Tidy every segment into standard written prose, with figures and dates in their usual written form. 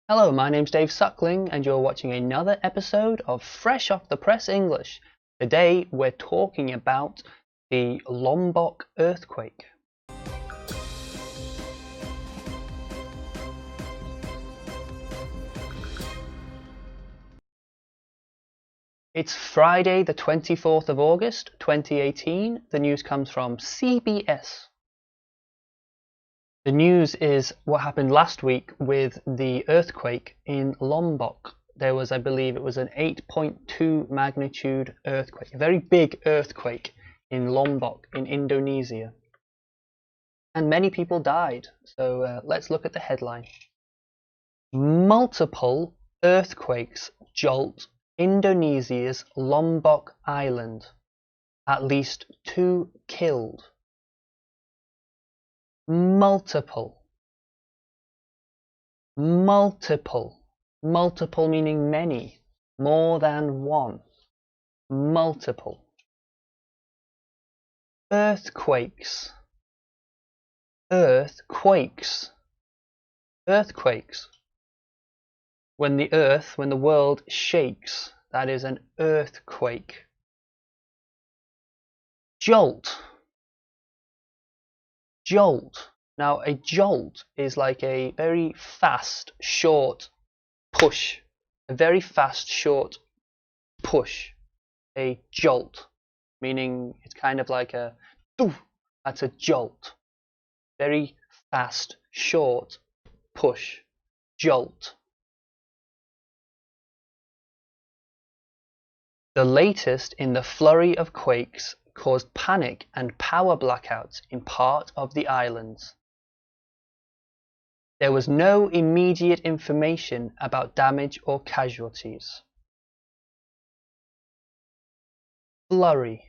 Hello, my name's Dave Suckling and you're watching another episode of Fresh Off the Press English. Today we're talking about the Lombok earthquake. It's Friday the 24th of August 2018. The news comes from CBS. The news is what happened last week with the earthquake in Lombok. There was, I believe it was an 8.2 magnitude earthquake, a very big earthquake in Lombok in Indonesia. And many people died. So let's look at the headline. Multiple earthquakes jolt Indonesia's Lombok Island. At least 2 killed. Multiple meaning many, more than one. Multiple earthquakes when the world shakes, that is an earthquake. Jolt. Now a jolt is like a very fast short push, a jolt, meaning it's kind of like a doof, that's a jolt. Very fast short push, jolt. The latest in the flurry of quakes caused panic and power blackouts in part of the islands. There was no immediate information about damage or casualties. Flurry.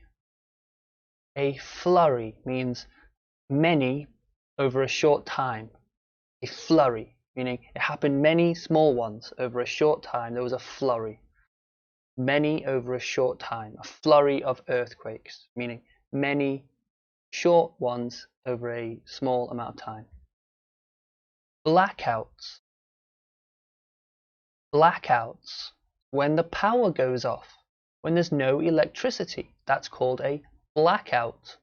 A flurry means many over a short time. A flurry, meaning it happened many small ones over a short time. There was a flurry. Many over a short time. A flurry of earthquakes, meaning many short ones over a small amount of time. Blackouts. When the power goes off, when there's no electricity, that's called a blackout.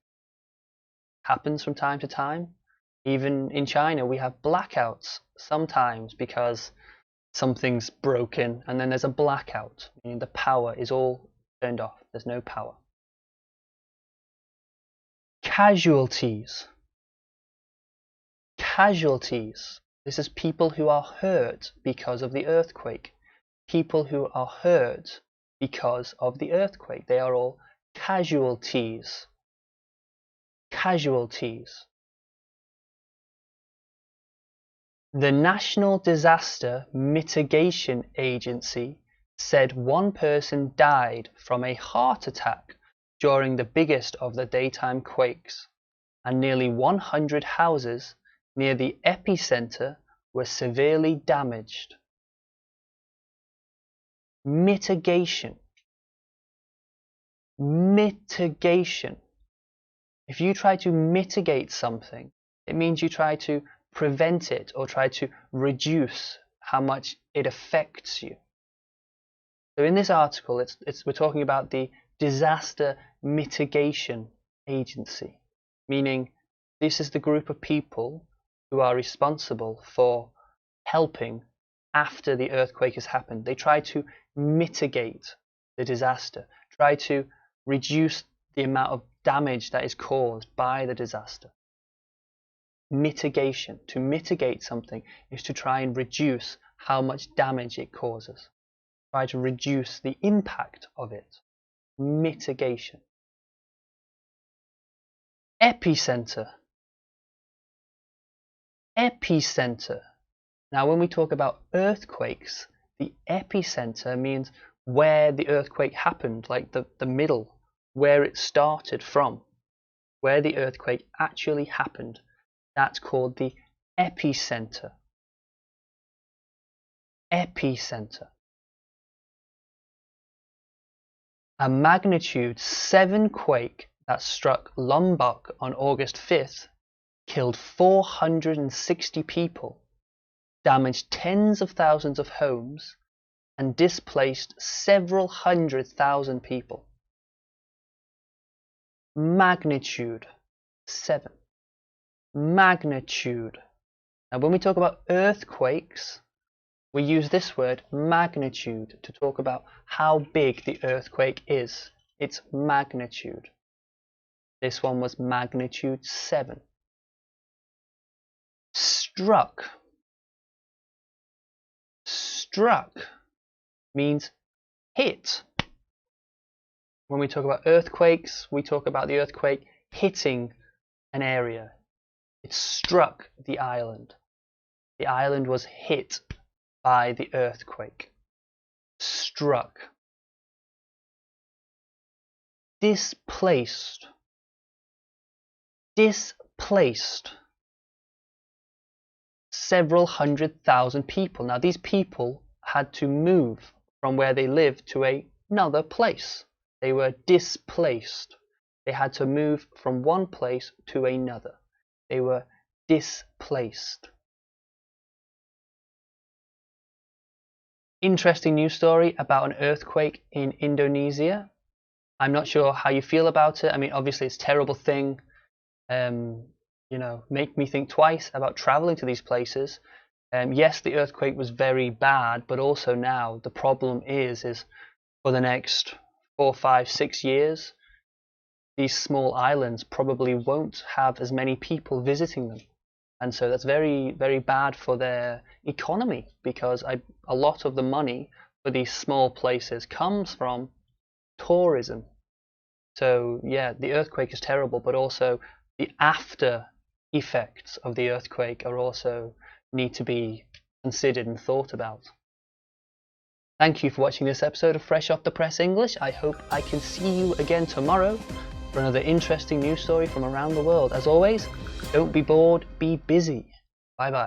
Happens from time to time. Even in China we have blackouts sometimes because something's broken and then there's a blackout, meaning the power is all turned off, there's no power. Casualties. This is people who are hurt because of the earthquake. People who are hurt because of the earthquake. They are all casualties. The National Disaster Mitigation Agency said one person died from a heart attack during the biggest of the daytime quakes, and nearly 100 houses near the epicenter were severely damaged. Mitigation. If you try to mitigate something, it means you try to prevent it or try to reduce how much it affects you. So in this article, we're talking about the Disaster Mitigation Agency, meaning this is the group of people who are responsible for helping after the earthquake has happened. They try to mitigate the disaster, try to reduce the amount of damage that is caused by the disaster. Mitigation. To mitigate something is to try and reduce how much damage it causes. Try to reduce the impact of it. Mitigation. Epicenter. Now when we talk about earthquakes, the epicenter means where the earthquake happened, like the middle, where it started from, where the earthquake actually happened. That's called the epicenter. A magnitude 7 quake that struck Lombok on August 5th killed 460 people damaged tens of thousands of homes, and displaced several 100,000 people. Magnitude 7. Magnitude. Now when we talk about earthquakes, we use this word magnitude to talk about how big the earthquake is. It's magnitude. This one was magnitude 7. Struck. Struck means hit. When we talk about earthquakes, we talk about the earthquake hitting an area. It struck the island. The island was hit by the earthquake. Struck. Displaced. Displaced. Several 100,000 people. Now these people had to move from where they lived to another place. They were displaced. They had to move from one place to another. They were displaced. Interesting news story about an earthquake in Indonesia. I'm not sure how you feel about it. I mean, obviously it's a terrible thing. Make me think twice about traveling to these places. Yes, the earthquake was very bad, but also now the problem is for the next 4, 5, 6 years, these small islands probably won't have as many people visiting them. And so that's very, very bad for their economy, because a lot of the money for these small places comes from tourism. So yeah, the earthquake is terrible, but also the after effects of the earthquake are also need to be considered and thought about. Thank you for watching this episode of Fresh Off the Press English. I hope I can see you again tomorrow for another interesting news story from around the world. As always, don't be bored, be busy. Bye bye.